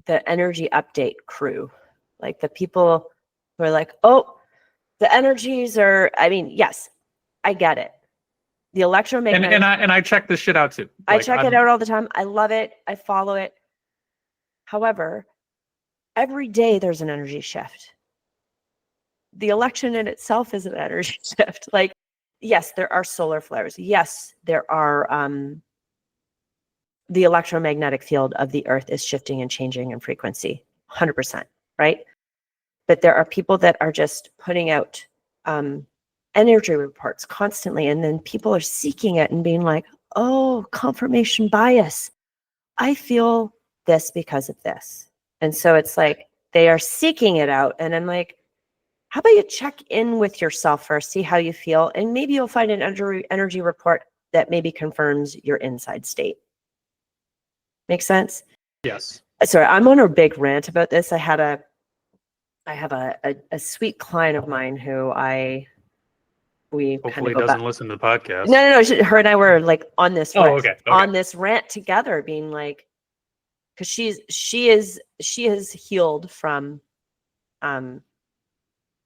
the energy update crew, like the people who are like, oh, the energies are, I mean, yes, I get it. The electromagnetic. And I check this shit out too. I check it out all the time. I love it. I follow it. However, every day there's an energy shift. The election in itself is an energy shift. Like, yes, there are solar flares. Yes, there are, the electromagnetic field of the earth is shifting and changing in frequency, 100%, right? But there are people that are just putting out energy reports constantly, and then people are seeking it and being like, oh, confirmation bias. I feel this because of this. And so it's like they are seeking it out. And I'm like, how about you check in with yourself first, see how you feel, and maybe you'll find an energy report that maybe confirms your inside state. Make sense? Yes. Sorry, I'm on a big rant about this. I have a sweet client of mine who we Hopefully kind of doesn't listen to the podcast. No. Her and I were like on this Okay. rant together, being like, because she is healed from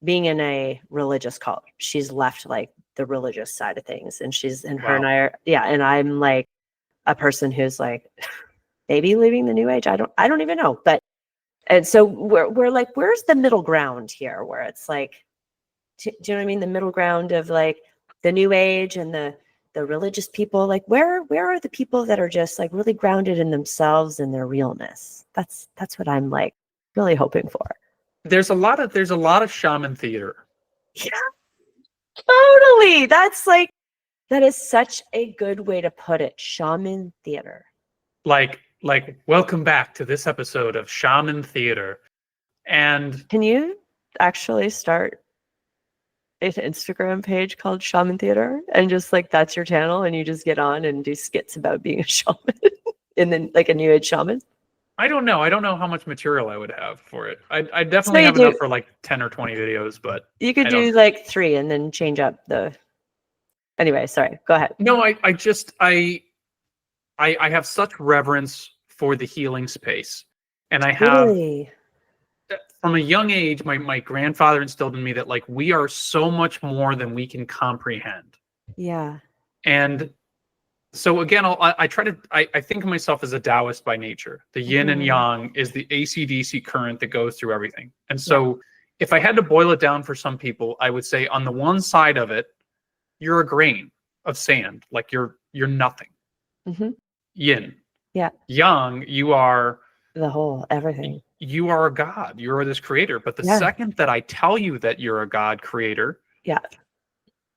being in a religious cult. She's left like the religious side of things, and her and I are, and I'm like a person who's like maybe leaving the new age. I don't even know, but and so we're like, where's the middle ground here, where it's like, do you know what I mean? The middle ground of like the new age and the religious people, like where are the people that are just like really grounded in themselves and their realness? That's what I'm like really hoping for. There's a lot of shaman theater. Yeah, totally. That is such a good way to put it. Shaman theater. Like welcome back to this episode of Shaman Theater. And can you actually start an Instagram page called Shaman Theater, and just like that's your channel, and you just get on and do skits about being a shaman and then like a new age shaman? I don't know how much material I would have for it. I definitely have enough for like 10 or 20 videos, but you could do like 3 and then change up anyway, sorry, go ahead. No, I have such reverence for the healing space. And I have really? From a young age, my grandfather instilled in me that like we are so much more than we can comprehend. Yeah. And so again, I think of myself as a Taoist by nature. The yin and yang is the AC/DC current that goes through everything. And so if I had to boil it down for some people, I would say on the one side of it, you're a grain of sand, like you're nothing. Yin. Yeah. Yang, you are the whole everything. You are a god. You are this creator. But the second that I tell you that you're a god creator,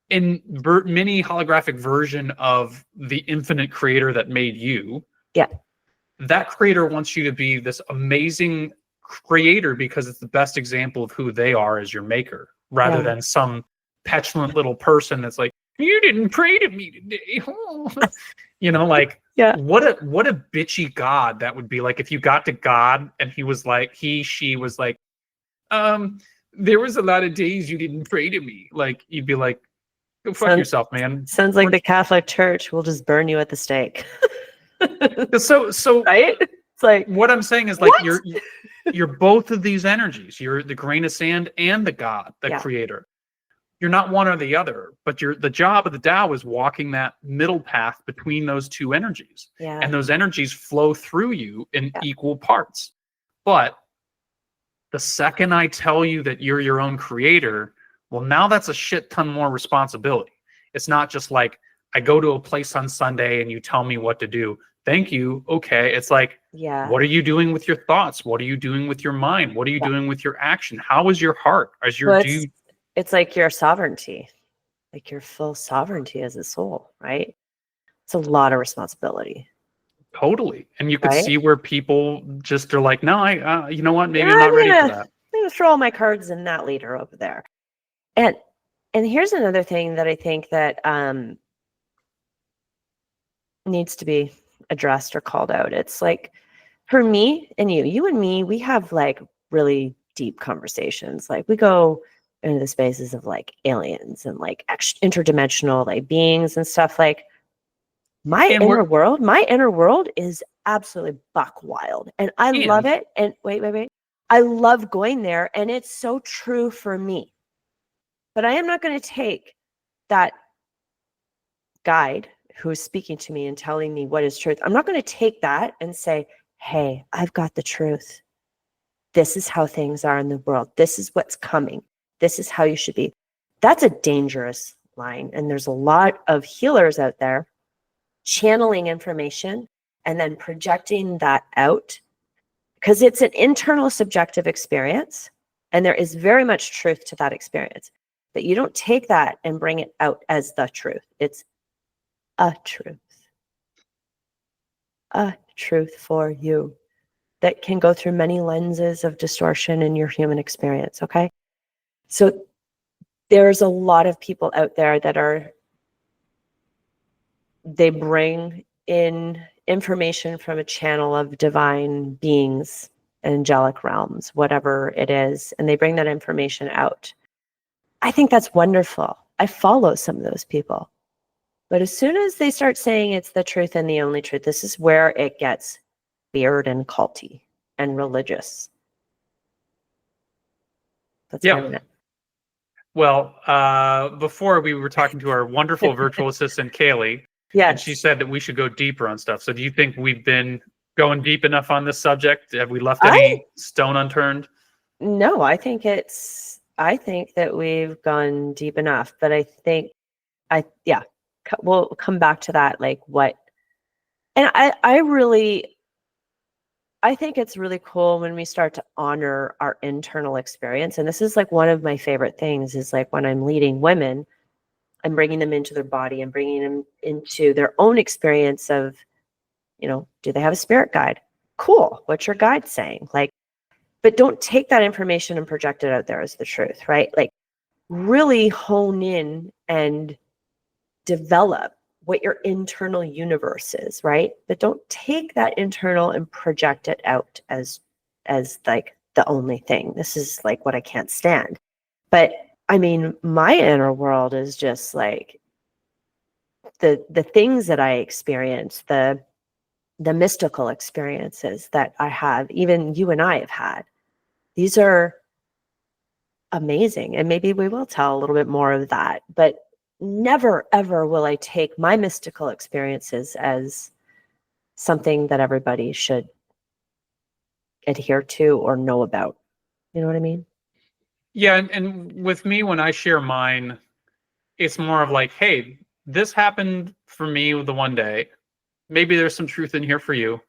in mini holographic version of the infinite creator that made you, that creator wants you to be this amazing creator because it's the best example of who they are as your maker, rather than some petulant little person that's like, you didn't pray to me today. You know, like, what a bitchy god that would be. Like if you got to God and he was like, she was like, there was a lot of days you didn't pray to me. Like you'd be like, go fuck yourself, man. Sounds like the Catholic Church will just burn you at the stake. So right? It's like, what I'm saying is like you're both of these energies. You're the grain of sand and the God, the creator. You're not one or the other, but the job of the Tao is walking that middle path between those two energies. And those energies flow through you in equal parts. But the second I tell you that you're your own creator, well, now that's a shit ton more responsibility. It's not just like, I go to a place on Sunday and you tell me what to do. Thank you. Okay. It's like, what are you doing with your thoughts? What are you doing with your mind? What are you doing with your action? How is your heart? It's like your sovereignty, like your full sovereignty as a soul, right? It's a lot of responsibility. Totally. And you could see where people just are like, no, you know what? Maybe I'm not ready for that. I'm going to throw all my cards in that leader over there. And here's another thing that I think that needs to be addressed or called out. It's like, for me and you and me, we have like really deep conversations. Like we go into the spaces of like aliens and like interdimensional like beings and stuff. Like my inner world is absolutely buck wild, and I love it. And wait, I love going there, and it's so true for me. But I am not going to take that guide who is speaking to me and telling me what is truth. I'm not going to take that and say, hey, I've got the truth. This is how things are in the world. This is what's coming. This is how you should be. That's a dangerous line. And there's a lot of healers out there channeling information and then projecting that out, because it's an internal subjective experience. And there is very much truth to that experience. But you don't take that and bring it out as the truth. It's a truth. A truth for you that can go through many lenses of distortion in your human experience, okay? So there's a lot of people out there that they bring in information from a channel of divine beings, angelic realms, whatever it is, and they bring that information out. I think that's wonderful. I follow some of those people. But as soon as they start saying it's the truth and the only truth, this is where it gets weird and culty and religious. That's my limit. Well, before we were talking to our wonderful virtual assistant, Kaylee, and she said that we should go deeper on stuff. So do you think we've been going deep enough on this subject? Have we left any stone unturned? No, I think that we've gone deep enough, but we'll come back to that. Like what, and I think it's really cool when we start to honor our internal experience. And this is like one of my favorite things is like when I'm leading women, I'm bringing them into their body and bringing them into their own experience of, do they have a spirit guide? Cool. What's your guide saying? Like, but don't take that information and project it out there as the truth, right? Like really hone in and develop what your internal universe is, right? But don't take that internal and project it out as like the only thing. This is like what I can't stand. But I mean, my inner world is just like the things that I experience, the mystical experiences that I have, even you and I have had. These are amazing. And maybe we will tell a little bit more of that, but never, ever will I take my mystical experiences as something that everybody should adhere to or know about. You know what I mean? Yeah. And with me, when I share mine, it's more of like, hey, this happened for me the one day. Maybe there's some truth in here for you.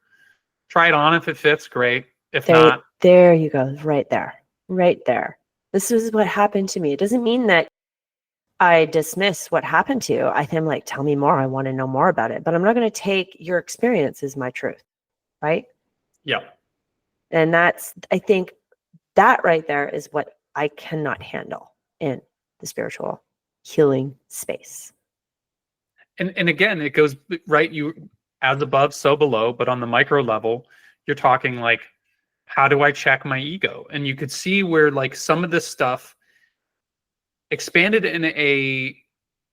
Try it on. If it fits, great. If not. There you go. Right there. Right there. This is what happened to me. It doesn't mean that I dismiss what happened to you. I'm like, tell me more. I want to know more about it. But I'm not going to take your experience as my truth. Right? Yeah. And I think that right there is what I cannot handle in the spiritual healing space. And again, it goes right. You as above, so below. But on the micro level, you're talking like, how do I check my ego? And you could see where like some of this stuff expanded in a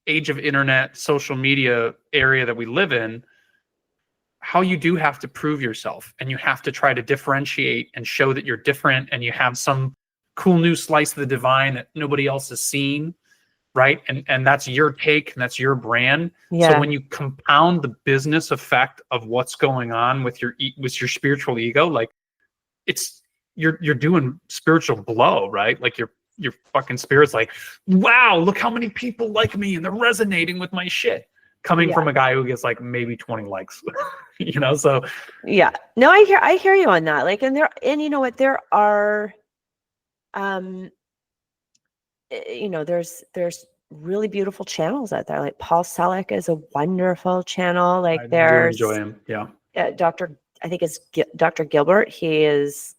age of internet, social media area that we live in, how you do have to prove yourself and you have to try to differentiate and show that you're different and you have some cool new slice of the divine that nobody else has seen, right? And that's your take and that's your brand. Yeah. So when you compound the business effect of what's going on with your spiritual ego, like you're doing spiritual blow, right? Like your fucking spirit's like, wow, look how many people like me and they're resonating with my shit. Coming from a guy who gets like maybe 20 likes, so. Yeah, no, I hear you on that. Like, and you know what, there are, there's really beautiful channels out there. Like Paul Selleck is a wonderful channel. Like I do enjoy him. Yeah. I think it's Dr. Gilbert. He is,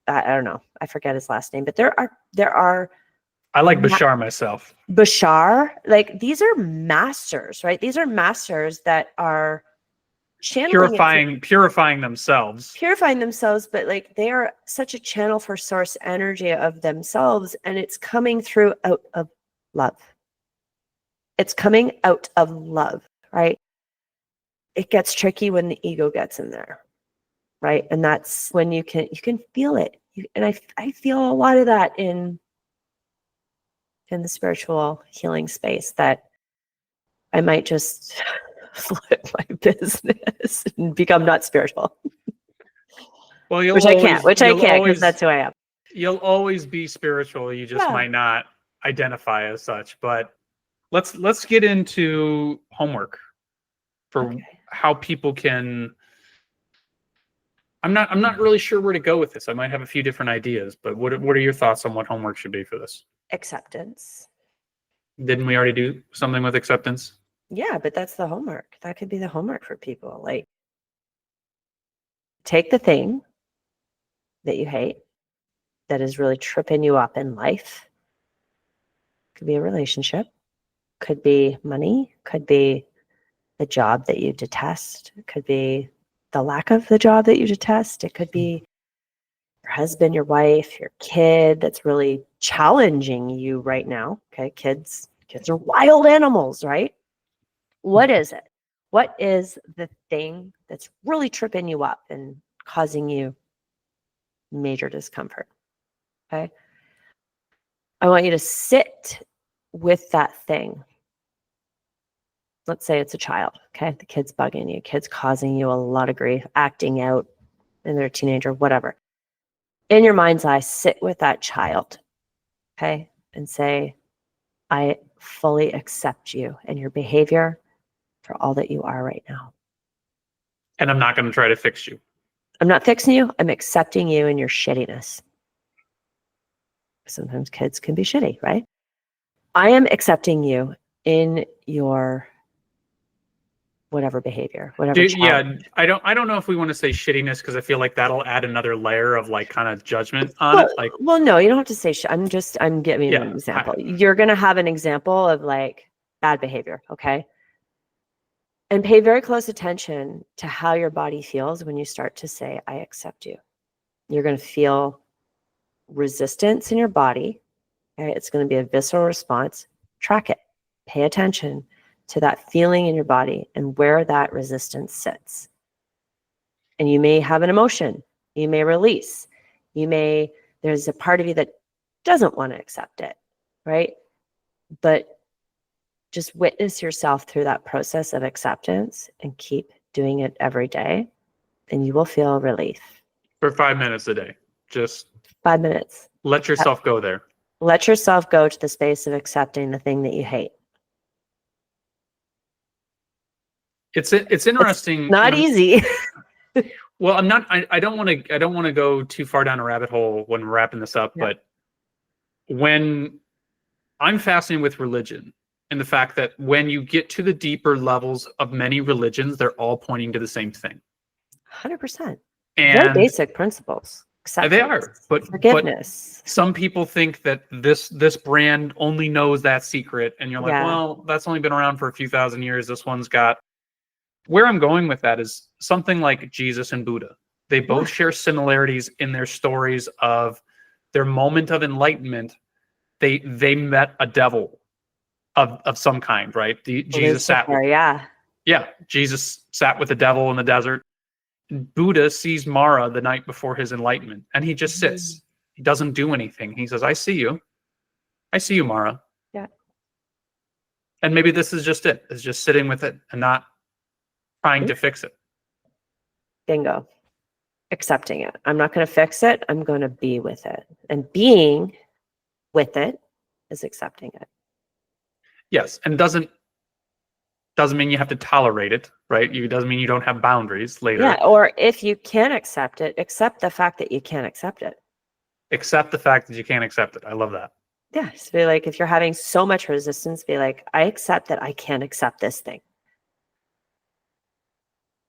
I don't know, I forget his last name, but there are. I like Bashar myself. Bashar, like these are masters, right? These are masters that are channeling purifying themselves, but like they are such a channel for source energy of themselves, and it's coming through out of love. It's coming out of love, right? It gets tricky when the ego gets in there, right? And that's when you can feel it. And I feel a lot of that in the spiritual healing space, that I might just flip my business and become not spiritual. Well, which I can't because that's who I am. You'll always be spiritual. You just might not identify as such. But let's get into homework for how people can. I'm not really sure where to go with this. I might have a few different ideas, but what are your thoughts on what homework should be for this? Acceptance. Didn't we already do something with acceptance? Yeah, but that's the homework. That could be the homework for people. Like, take the thing that you hate that is really tripping you up in life. Could be a relationship, could be money, could be a job that you detest, could be the lack of the job that you detest. It could be your husband, your wife, your kid that's really challenging you right now. Okay, kids are wild animals, right? What is it? What is the thing that's really tripping you up and causing you major discomfort? Okay. I want you to sit with that thing. Let's say it's a child. Okay. The kid's bugging you, kid's causing you a lot of grief, acting out, and they're a teenager, whatever. In your mind's eye, sit with that child. Okay. And say, I fully accept you and your behavior for all that you are right now. And I'm not going to try to fix you. I'm not fixing you. I'm accepting you and your shittiness. Sometimes kids can be shitty, right? I am accepting you in your whatever behavior, whatever. Yeah, I don't know if we want to say shittiness, because I feel like that'll add another layer of like kind of judgment on it. Like, well, no, you don't have to say shit. I'm giving an example. You're going to have an example of like bad behavior, okay? And pay very close attention to how your body feels when you start to say, I accept you. You're going to feel resistance in your body. Okay? It's going to be a visceral response. Track it. Pay attention to that feeling in your body and where that resistance sits. And you may have an emotion. You may release. There's a part of you that doesn't want to accept it, right? But just witness yourself through that process of acceptance and keep doing it every day, and you will feel relief. For 5 minutes a day. Just 5 minutes. Let yourself go there. Let yourself go to the space of accepting the thing that you hate. It's interesting. It's not easy. Well, I don't want to go too far down a rabbit hole when we're wrapping this up, but when I'm fascinated with religion, and the fact that when you get to the deeper levels of many religions, they're all pointing to the same thing. 100%. And very basic principles. Acceptance, they are, but forgiveness. But some people think that this brand only knows that secret, and you're like, well, that's only been around for a few thousand years. This one's got. Where I'm going with that is something like Jesus and Buddha. They both share similarities in their stories of their moment of enlightenment. They met a devil of some kind, right? Jesus sat with the devil in the desert. Buddha sees Mara the night before his enlightenment, and he just sits. He doesn't do anything. He says, I see you, Mara. Yeah. And maybe this is just it. It's just sitting with it and not trying to fix it. Bingo. Accepting it. I'm not going to fix it. I'm going to be with it. And being with it is accepting it. Yes, and doesn't mean you have to tolerate it, right? It doesn't mean you don't have boundaries later. Yeah, or if you can accept it, accept the fact that you can't accept it. Accept the fact that you can't accept it. I love that. Yeah, just be like, if you're having so much resistance, be like, I accept that I can't accept this thing.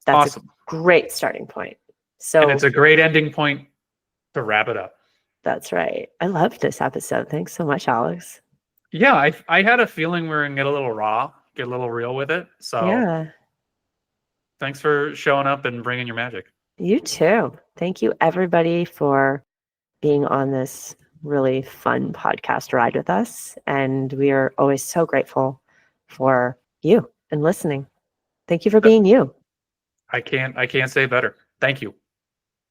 That's awesome. A great starting point. And it's a great ending point to wrap it up. That's right. I love this episode. Thanks so much, Alex. Yeah, I had a feeling we were going to get a little raw, get a little real with it. So thanks for showing up and bringing your magic. You too. Thank you, everybody, for being on this really fun podcast ride with us. And we are always so grateful for you and listening. Thank you for being you. I can't say better. Thank you.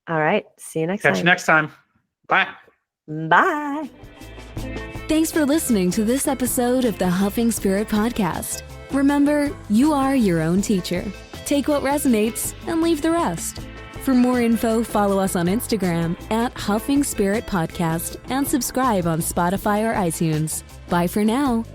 All right. See you next time. Catch you next time. Bye. Bye. Thanks for listening to this episode of the Huffing Spirit Podcast. Remember, you are your own teacher. Take what resonates and leave the rest. For more info, follow us on Instagram at Huffing Spirit Podcast and subscribe on Spotify or iTunes. Bye for now.